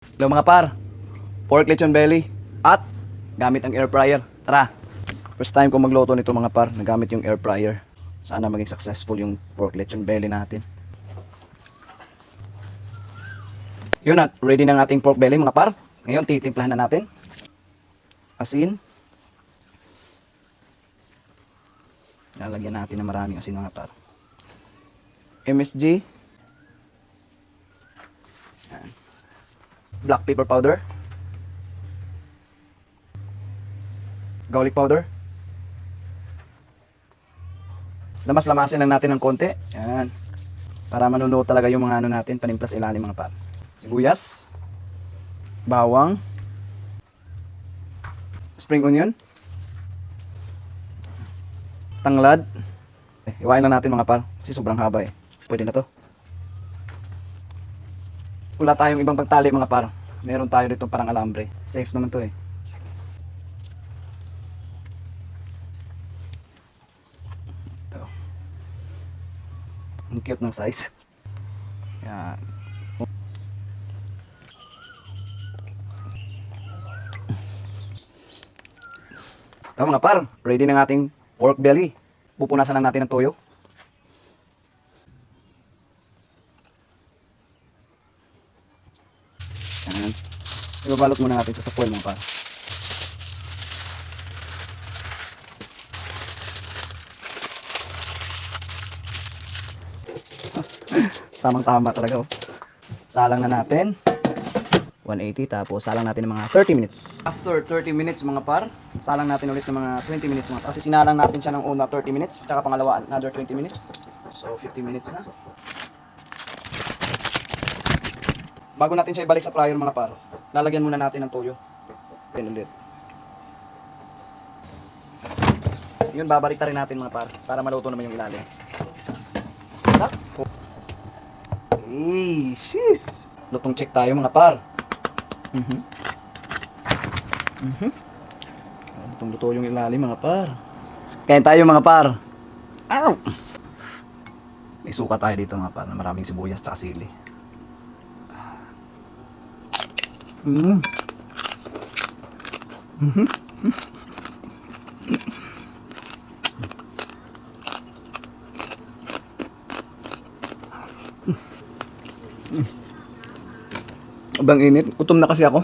Hello mga par, pork lechon belly at gamit ang air fryer. Tara, first time ko magluto nito mga par, nagamit yung air fryer. Sana maging successful yung pork lechon belly natin. Yun at ready na ang ating pork belly mga par. Ngayon titimplahan na natin. Asin. Lalagyan natin ng maraming asin mga par. MSG. Yan. Black pepper powder, garlic powder, lamas-lamasin lang natin ng konti, yan, para manunuot talaga yung mga ano natin, panimplas ilalim mga par. Sibuyas, bawang, spring onion, tanglad, iwain lang natin mga par, kasi sobrang haba eh, pwede na to. Wala tayong ibang pagtali mga par. Meron tayo dito parang alambre. Safe naman to eh. Ito. Ang cute ng size. Yan. Ito mga par. Ready na ng ating pork belly. Pupunasan lang natin ng toyo. Yan. Ibabalot muna natin sa foil mga par. Tamang-tama talaga oh. Salang na natin. 180 tapos salang natin ng mga 30 minutes. After 30 minutes mga par, salang natin ulit ng mga 20 minutes mga par. Kasi sinalang natin siya ng una 30 minutes, tsaka pangalawa another 20 minutes. So 50 minutes na. Bago natin siya ibalik sa fryer mga par, lalagyan muna natin ng toyo. Then ulit. Yun, babalik ta rin natin mga par, para maluto naman yung ilalim. Hey, sheesh! Lutong check tayo mga par. Lutong luto yung ilalim mga par. Kain tayo mga par. Ow! May suka tayo dito mga par, na maraming sibuyas at sili. Abang init. Gutom na kasi ako.